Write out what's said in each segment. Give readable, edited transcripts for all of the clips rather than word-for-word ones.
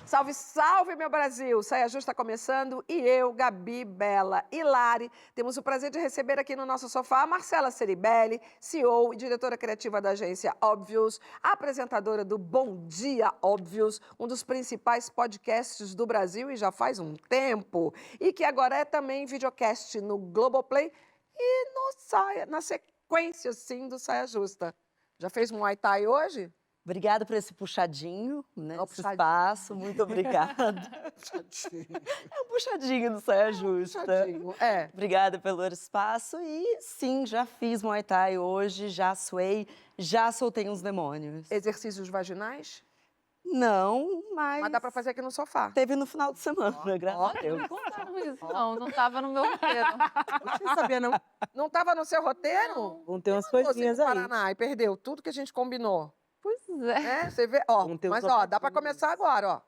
Salve, salve, meu Brasil! Saia Justa começando e eu, Gabi, Bela e Lari, temos o prazer de receber aqui no nosso sofá a Marcela Ceribelli, CEO e diretora criativa da agência Óbvios, apresentadora do Bom Dia Óbvios, um dos principais podcasts do Brasil e já faz um tempo, e que agora é também videocast no Globoplay e na sequência, sim, do Saia Justa. Já fez um Muay Thai hoje? Obrigada por esse puxadinho, né? Esse puxadinho. espaço, muito obrigada. Puxadinho. É um puxadinho do Saia Justa. Puxadinho, é. Obrigada pelo espaço e sim, já fiz Muay Thai hoje, já suei, já soltei uns demônios. Exercícios vaginais? Não, mas... Mas dá pra fazer aqui no sofá. Teve no final de semana, graças a Deus. Não contaram isso, não tava no meu roteiro. Você sabia, não? Não tava no seu roteiro? Vão ter umas Você coisinhas pro aí. Paraná e perdeu tudo que a gente combinou. Pois é. É, você vê, ó. Vão ter uns Mas, ó, dá pra tocadinhos. começar agora, ó.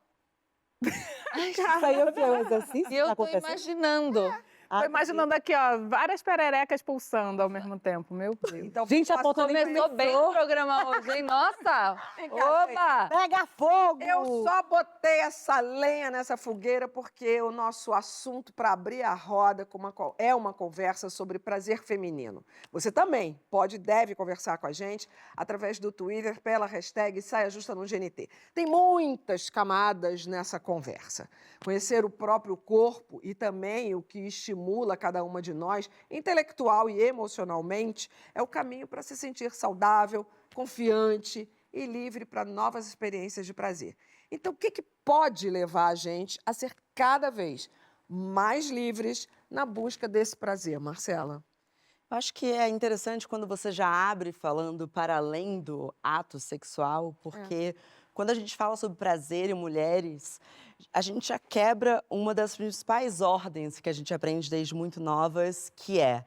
Isso aí eu vi o exercício E que eu tá tô acontecendo. imaginando. Ah, Tô imaginando aqui, ó, várias pererecas pulsando ao mesmo tempo, meu Deus. Então, Gente, a faça- ponta nem Começou bem o programa hoje, hein? Nossa! Vem cá, gente. Oba! Pega fogo! Eu só botei essa lenha nessa fogueira porque o nosso assunto para abrir a roda é uma conversa sobre prazer feminino. Você também pode e deve conversar com a gente através do Twitter pela hashtag Saia Justa no GNT. Tem muitas camadas nessa conversa. Conhecer o próprio corpo e também o que estimula cada uma de nós, intelectual e emocionalmente, é o caminho para se sentir saudável, confiante e livre para novas experiências de prazer. Então, o que pode levar a gente a ser cada vez mais livres na busca desse prazer, Marcela? Eu acho que é interessante quando você já abre falando para além do ato sexual, porque quando a gente fala sobre prazer e mulheres, a gente já quebra uma das principais ordens que a gente aprende desde muito novas, que é: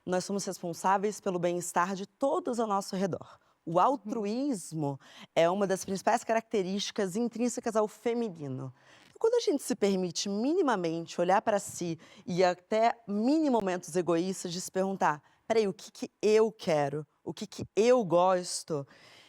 nós somos responsáveis pelo bem-estar de todos ao nosso redor. O altruísmo é uma das principais características intrínsecas ao feminino. Quando a gente se permite minimamente olhar para si e até mini momentos egoístas de se perguntar: peraí, o que eu quero? O que eu gosto?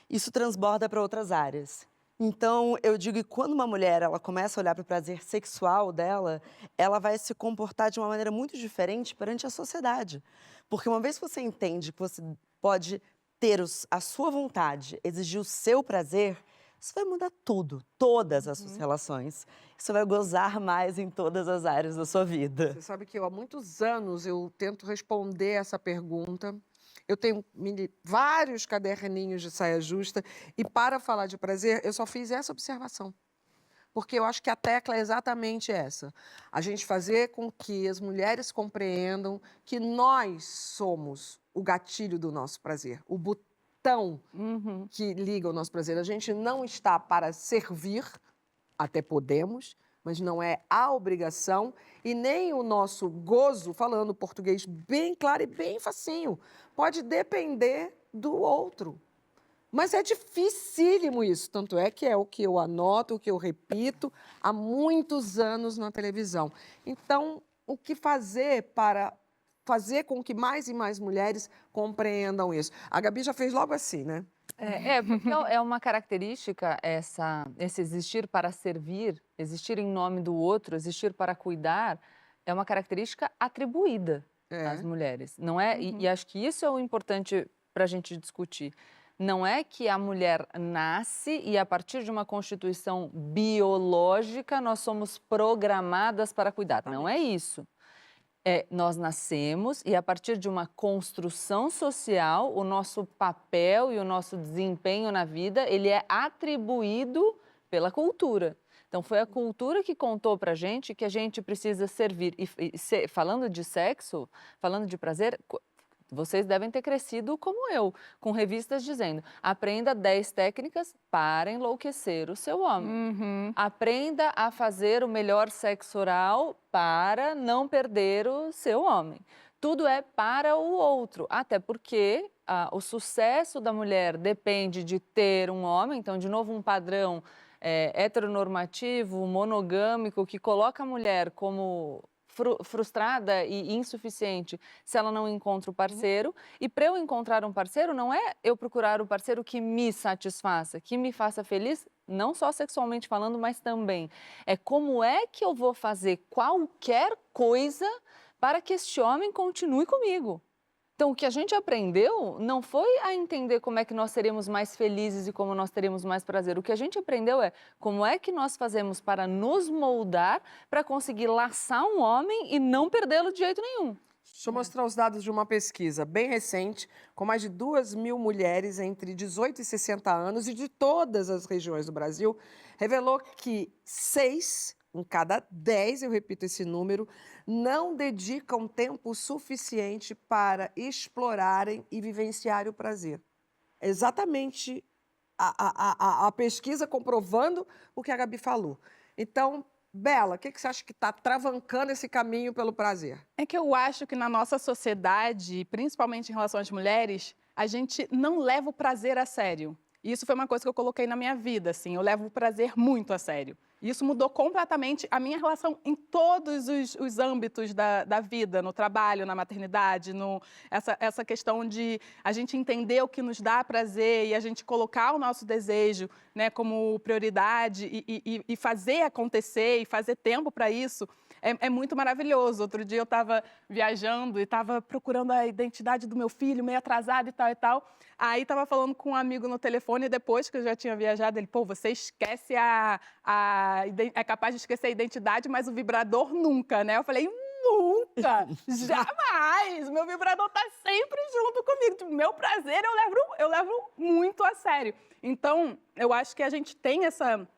Isso transborda para outras áreas. Então, eu digo que quando uma mulher ela começa a olhar para o prazer sexual dela, ela vai se comportar de uma maneira muito diferente perante a sociedade. Porque uma vez que você entende que você pode ter a sua vontade, exigir o seu prazer, isso vai mudar tudo, todas as suas relações. Você vai gozar mais em todas as áreas da sua vida. Você sabe que há muitos anos eu tento responder essa pergunta. Eu tenho vários caderninhos de saia justa e para falar de prazer eu só fiz essa observação. Porque eu acho que a tecla é exatamente essa. A gente fazer com que as mulheres compreendam que nós somos o gatilho do nosso prazer, o botão que liga o nosso prazer. A gente não está para servir, até podemos, mas não é a obrigação e nem o nosso gozo, falando português bem claro e bem facinho, pode depender do outro. Mas é dificílimo isso, tanto é que é o que eu anoto, o que eu repito há muitos anos na televisão. Então, o que fazer para fazer com que mais e mais mulheres compreendam isso? A Gabi já fez logo assim, né? Porque é uma característica esse existir para servir, existir em nome do outro, existir para cuidar, é uma característica atribuída às mulheres, não é? E acho que isso é o importante para a gente discutir. Não é que a mulher nasce e, a partir de uma constituição biológica, nós somos programadas para cuidar. Não é isso. Nós nascemos e, a partir de uma construção social, o nosso papel e o nosso desempenho na vida, ele é atribuído pela cultura. Então, foi a cultura que contou pra gente que a gente precisa servir. Falando de sexo, falando de prazer, Vocês devem ter crescido como eu, com revistas dizendo: aprenda 10 técnicas para enlouquecer o seu homem. Uhum. Aprenda a fazer o melhor sexo oral para não perder o seu homem. Tudo é para o outro, até porque o sucesso da mulher depende de ter um homem, então, de novo, um padrão heteronormativo, monogâmico, que coloca a mulher como frustrada e insuficiente se ela não encontra o parceiro. E para eu encontrar um parceiro, não é eu procurar o parceiro que me satisfaça, que me faça feliz, não só sexualmente falando, mas também é como é que eu vou fazer qualquer coisa para que este homem continue comigo. Então, o que a gente aprendeu não foi a entender como é que nós seremos mais felizes e como nós teremos mais prazer. O que a gente aprendeu é como é que nós fazemos para nos moldar para conseguir laçar um homem e não perdê-lo de jeito nenhum. Deixa eu mostrar os dados de uma pesquisa bem recente, com mais de 2.000 mulheres entre 18 e 60 anos e de todas as regiões do Brasil, revelou que 6 em cada 10, eu repito esse número, não dedicam tempo suficiente para explorarem e vivenciar o prazer. É exatamente a pesquisa comprovando o que a Gabi falou. Então, Bela, o que você acha que está travancando esse caminho pelo prazer? É que eu acho que na nossa sociedade, principalmente em relação às mulheres, a gente não leva o prazer a sério. E isso foi uma coisa que eu coloquei na minha vida, assim, eu levo o prazer muito a sério. E isso mudou completamente a minha relação em todos os âmbitos da vida, no trabalho, na maternidade, essa questão de a gente entender o que nos dá prazer e a gente colocar o nosso desejo, né, como prioridade e fazer acontecer e fazer tempo para isso. É muito maravilhoso. Outro dia eu estava viajando e estava procurando a identidade do meu filho, meio atrasada e tal e tal. Aí estava falando com um amigo no telefone, depois que eu já tinha viajado, ele, pô, você esquece é capaz de esquecer a identidade, mas o vibrador nunca, né? Eu falei, nunca, jamais! Meu vibrador está sempre junto comigo. Tipo, meu prazer eu levo muito a sério. Então, eu acho que a gente tem essa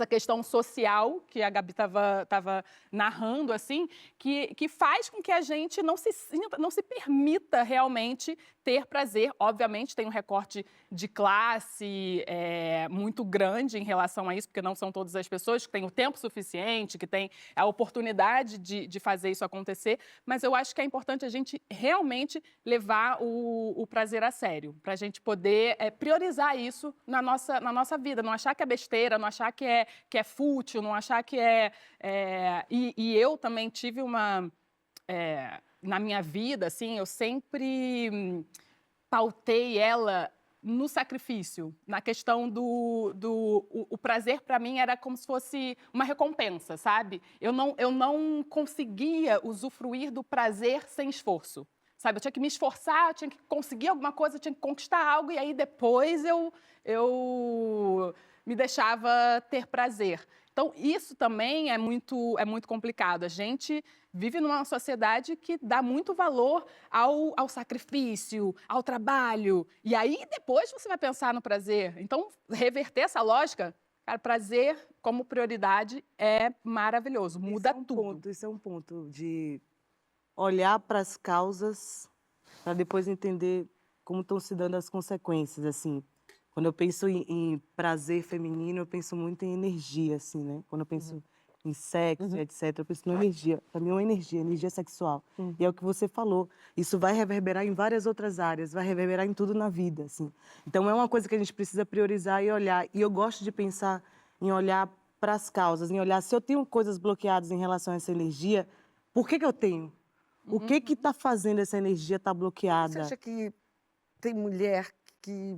questão social que a Gabi estava narrando, assim, que faz com que a gente não se permita realmente ter prazer. Obviamente, tem um recorte de classe muito grande em relação a isso, porque não são todas as pessoas que têm o tempo suficiente, que têm a oportunidade de fazer isso acontecer, mas eu acho que é importante a gente realmente levar o prazer a sério, para a gente poder priorizar isso na nossa vida, não achar que é besteira, não achar que é fútil, não achar que E eu também tive na minha vida, assim, eu sempre pautei ela no sacrifício, na questão o prazer para mim era como se fosse uma recompensa, sabe? Eu não conseguia usufruir do prazer sem esforço, sabe? Eu tinha que me esforçar, eu tinha que conseguir alguma coisa, eu tinha que conquistar algo e aí depois eu me deixava ter prazer. Então, isso também é muito complicado. A gente vive numa sociedade que dá muito valor ao sacrifício, ao trabalho. E aí, depois, você vai pensar no prazer. Então, reverter essa lógica, cara, prazer como prioridade é maravilhoso, muda tudo. Isso é um ponto de olhar para as causas para depois entender como estão se dando as consequências, assim. Quando eu penso em prazer feminino, eu penso muito em energia, assim, né? Quando eu penso em sexo, etc., eu penso em energia. Para mim é uma energia sexual. E é o que você falou. Isso vai reverberar em várias outras áreas, vai reverberar em tudo na vida, assim. Então é uma coisa que a gente precisa priorizar e olhar. E eu gosto de pensar em olhar para as causas, em olhar se eu tenho coisas bloqueadas em relação a essa energia, por que eu tenho? O que está fazendo essa energia estar bloqueada? Você acha que tem mulher que...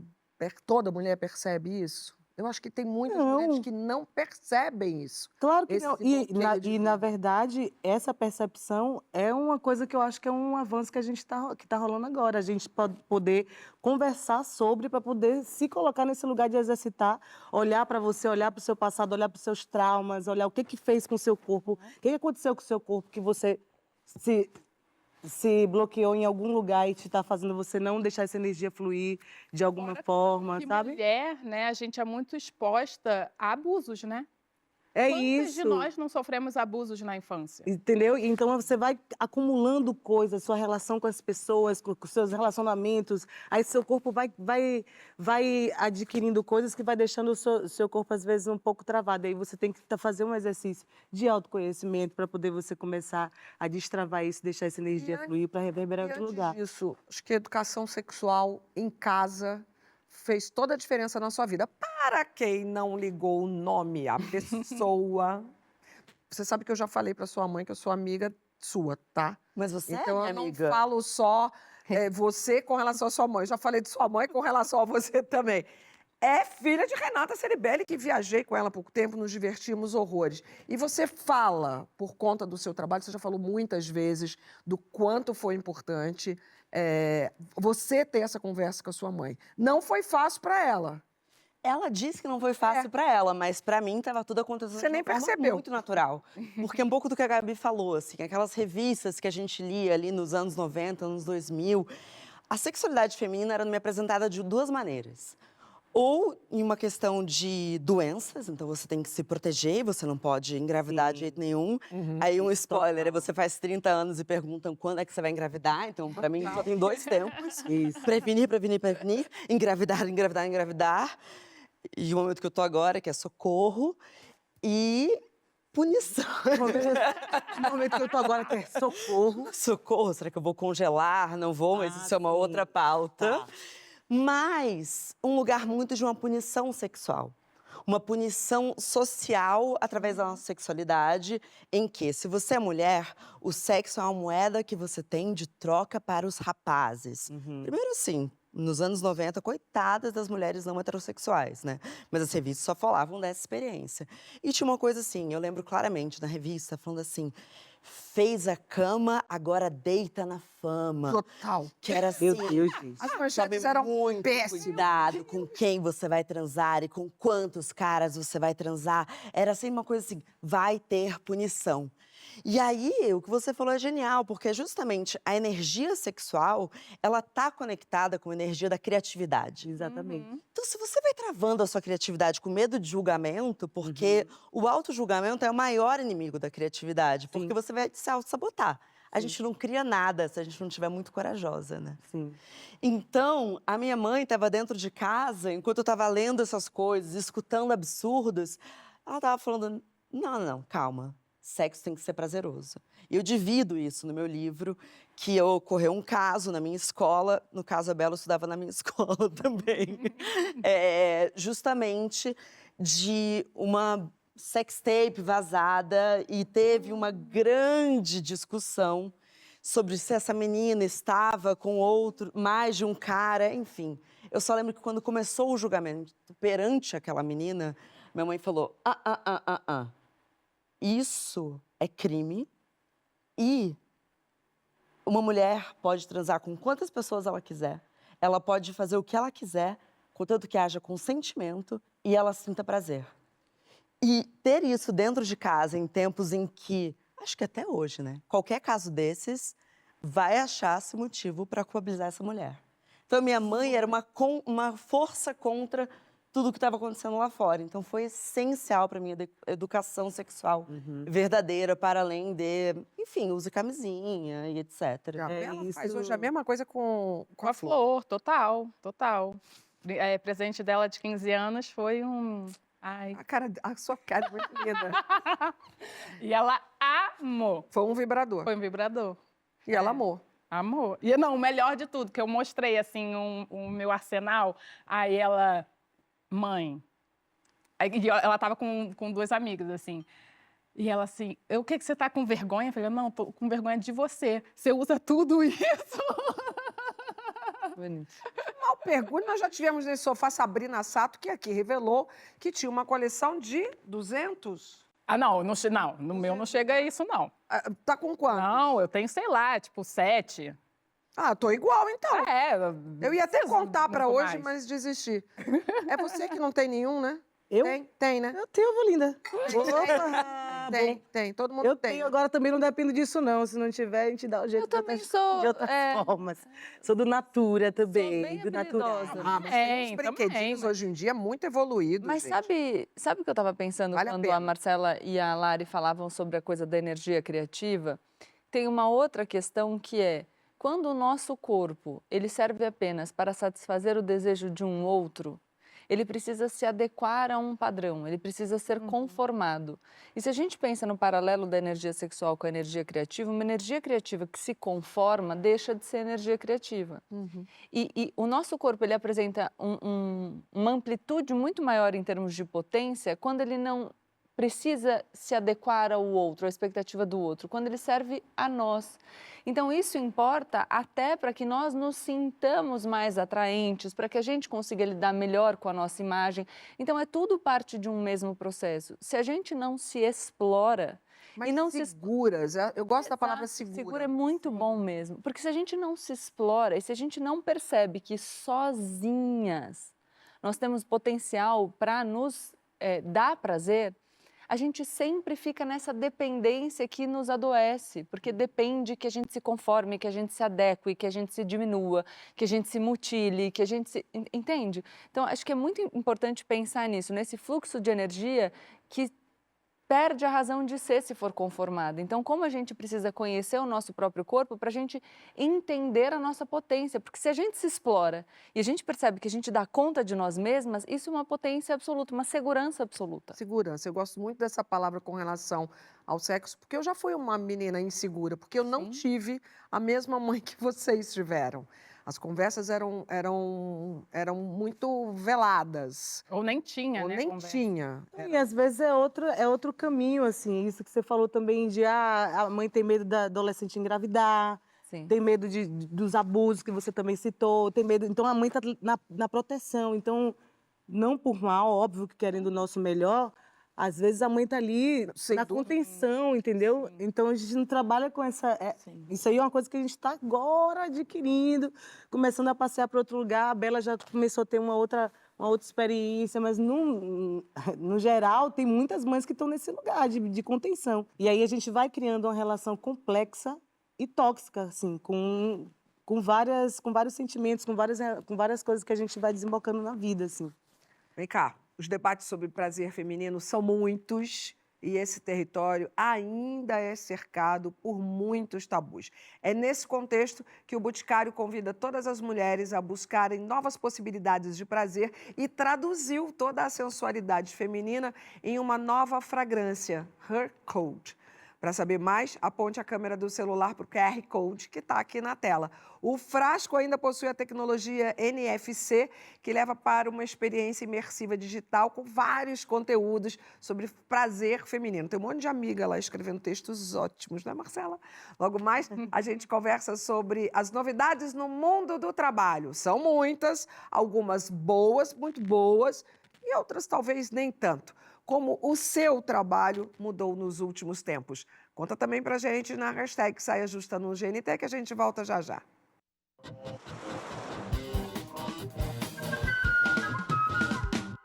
Toda mulher percebe isso? Eu acho que tem muitas mulheres que não percebem isso. Claro que Esse não. bloqueio de Na verdade, essa percepção é uma coisa que eu acho que é um avanço que que tá rolando agora. A gente pode poder conversar sobre, para poder se colocar nesse lugar de exercitar, olhar para você, olhar para o seu passado, olhar para os seus traumas, olhar o que fez com o seu corpo, o que aconteceu com o seu corpo que você se bloqueou em algum lugar e te está fazendo você não deixar essa energia fluir de alguma forma, Que sabe? mulher, né, a gente é muito exposta a abusos, né? É Quantas isso. de nós não sofremos abusos na infância? Entendeu? Então você vai acumulando coisas, sua relação com as pessoas, com os seus relacionamentos, aí seu corpo vai adquirindo coisas que vai deixando o seu corpo, às vezes, um pouco travado. Aí você tem que fazer um exercício de autoconhecimento para poder você começar a destravar isso, deixar essa energia fluir para reverberar em outro lugar. Disso, acho que a educação sexual em casa fez toda a diferença na sua vida. Para quem não ligou o nome à pessoa, você sabe que eu já falei para sua mãe que eu sou amiga sua, tá? Mas você Então é eu não amiga. falo só você com relação à sua mãe, eu já falei de sua mãe com relação a você também. É filha de Renata Ceribelli, que viajei com ela há pouco tempo, nos divertimos horrores. E você fala, por conta do seu trabalho, você já falou muitas vezes do quanto foi importante você ter essa conversa com a sua mãe. Não foi fácil para ela. Ela disse que não foi fácil pra ela, mas pra mim tava tudo acontecendo Você de nem uma forma percebeu. muito natural. Porque é um pouco do que a Gabi falou, assim, aquelas revistas que a gente lia ali nos anos 90, anos 2000, a sexualidade feminina era me apresentada de duas maneiras. Ou em uma questão de doenças, então você tem que se proteger, você não pode engravidar de jeito nenhum. Aí um spoiler, você faz 30 anos e perguntam quando é que você vai engravidar. Então, pra mim, só tem dois tempos. Isso. Prevenir, engravidar, engravidar, engravidar. E o momento que eu tô agora, que é socorro e punição. No momento que eu tô agora, que é socorro. Socorro, será que eu vou congelar? Não vou, mas isso é uma sim. outra pauta. Tá. Mas um lugar muito de uma punição sexual. Uma punição social através da nossa sexualidade, em que, se você é mulher, o sexo é uma moeda que você tem de troca para os rapazes. Primeiro, assim, nos anos 90, coitadas das mulheres não heterossexuais, né? Mas as revistas só falavam dessa experiência. E tinha uma coisa assim, eu lembro claramente na revista, falando assim, fez a cama, agora deita na fama. Total. Que era assim, Meu Deus, gente. As tome manchetes eram muito péssimas. cuidado com quem você vai transar e com quantos caras você vai transar. Era sempre uma coisa assim, vai ter punição. E aí, o que você falou é genial, porque justamente a energia sexual, ela tá conectada com a energia da criatividade. Exatamente. Então, se você vai travando a sua criatividade com medo de julgamento, porque o auto-julgamento é o maior inimigo da criatividade, porque você vai se auto-sabotar. A gente não cria nada se a gente não estiver muito corajosa, né? Sim. Então, a minha mãe estava dentro de casa, enquanto eu estava lendo essas coisas, escutando absurdos, ela estava falando, não, calma. Sexo tem que ser prazeroso. E eu divido isso no meu livro, que ocorreu um caso na minha escola, no caso a Bela estudava na minha escola também, justamente de uma sextape vazada e teve uma grande discussão sobre se essa menina estava com outro, mais de um cara, enfim. Eu só lembro que quando começou o julgamento perante aquela menina, minha mãe falou, isso é crime e uma mulher pode transar com quantas pessoas ela quiser, ela pode fazer o que ela quiser, contanto que haja consentimento e ela sinta prazer. E ter isso dentro de casa em tempos em que, acho que até hoje, né? Qualquer caso desses vai achar-se motivo para culpabilizar essa mulher. Então, minha mãe era uma força contra tudo o que estava acontecendo lá fora. Então, foi essencial para minha educação sexual verdadeira, para além de, enfim, use camisinha e etc. A Bela isso. faz hoje a mesma coisa com Com a Flor, total. Presente dela de 15 anos foi um... Ai. A sua cara é muito linda. E ela amou. Foi um vibrador. Foi um vibrador. E ela amou. Amor. E não, o melhor de tudo, que eu mostrei, assim, o meu arsenal, aí ela... Mãe. Aí ela tava com duas amigas, assim. E ela assim, o que você tá com vergonha? Eu falei, não, tô com vergonha de você. Você usa tudo isso? Bonito. Mal pergunta, nós já tivemos nesse sofá Sabrina Sato, que aqui revelou que tinha uma coleção de 200. Ah, não, no meu não chega a isso, não. Tá com quanto? Não, eu tenho, sei lá, tipo, 7. Ah, tô igual, então. Eu ia até preciso contar pra muito hoje, mais. mas desisti. É você que não tem nenhum, né? Eu? Tem, né? Eu tenho, linda. Opa! Ah, Tem, bom. tem, todo mundo Eu tem. tenho, agora também não dependo disso, não. Se não tiver, a gente dá o jeito Eu também de sou, outras formas. Sou do Natura também, bem do natural. habilidosa. Ah, mas tem uns Também, brinquedinhos mas- hoje em dia muito evoluídos, Mas gente. sabe o que eu estava pensando Vale a quando pena. a Marcela e a Lari falavam sobre a coisa da energia criativa? Tem uma outra questão que é, quando o nosso corpo ele serve apenas para satisfazer o desejo de um outro, ele precisa se adequar a um padrão, ele precisa ser conformado. E se a gente pensa no paralelo da energia sexual com a energia criativa, uma energia criativa que se conforma deixa de ser energia criativa. Uhum. E o nosso corpo ele apresenta uma amplitude muito maior em termos de potência quando ele não precisa se adequar ao outro, à expectativa do outro, quando ele serve a nós. Então, isso importa até para que nós nos sintamos mais atraentes, para que a gente consiga lidar melhor com a nossa imagem. Então, é tudo parte de um mesmo processo. Se a gente não se explora, Mas e não se seguras, eu gosto da palavra Exato, segura. segura é muito bom mesmo. Porque se a gente não se explora e se a gente não percebe que sozinhas nós temos potencial para nos dar prazer, a gente sempre fica nessa dependência que nos adoece, porque depende que a gente se conforme, que a gente se adeque, que a gente se diminua, que a gente se mutile, que a gente se... Entende? Então, acho que é muito importante pensar nisso, nesse fluxo de energia que perde a razão de ser se for conformada. Então, como a gente precisa conhecer o nosso próprio corpo para a gente entender a nossa potência? Porque se a gente se explora e a gente percebe que a gente dá conta de nós mesmas, isso é uma potência absoluta, uma segurança absoluta. Segurança, eu gosto muito dessa palavra com relação ao sexo, porque eu já fui uma menina insegura, porque eu não Sim. tive a mesma mãe que vocês tiveram. As conversas eram muito veladas, Ou nem tinha, ou né? nem conversa. tinha. E às vezes é outro caminho, assim. Isso que você falou também de a mãe tem medo da adolescente engravidar, Sim. tem medo dos abusos que você também citou, tem medo. Então a mãe está na proteção. Então, não por mal, óbvio que querendo o nosso melhor, às vezes a mãe está ali Sem na dúvida. contenção, entendeu? Então a gente não trabalha com essa. Isso aí é uma coisa que a gente está agora adquirindo, começando a passear para outro lugar. A Bela já começou a ter uma outra experiência, mas no geral tem muitas mães que estão nesse lugar de contenção. E aí a gente vai criando uma relação complexa e tóxica, assim, com vários sentimentos, com várias coisas que a gente vai desembocando na vida, assim. Vem cá, os debates sobre prazer feminino são muitos e esse território ainda é cercado por muitos tabus. É nesse contexto que o Boticário convida todas as mulheres a buscarem novas possibilidades de prazer e traduziu toda a sensualidade feminina em uma nova fragrância, Her Code. Para saber mais, aponte a câmera do celular para o QR Code que está aqui na tela. O frasco ainda possui a tecnologia NFC, que leva para uma experiência imersiva digital com vários conteúdos sobre prazer feminino. Tem um monte de amiga lá escrevendo textos ótimos, né, Marcela? Logo mais, a gente conversa sobre as novidades no mundo do trabalho. São muitas, algumas boas, muito boas, e outras talvez nem tanto. Como o seu trabalho mudou nos últimos tempos. Conta também pra gente na hashtag Saia Justa no GNT, que a gente volta já já.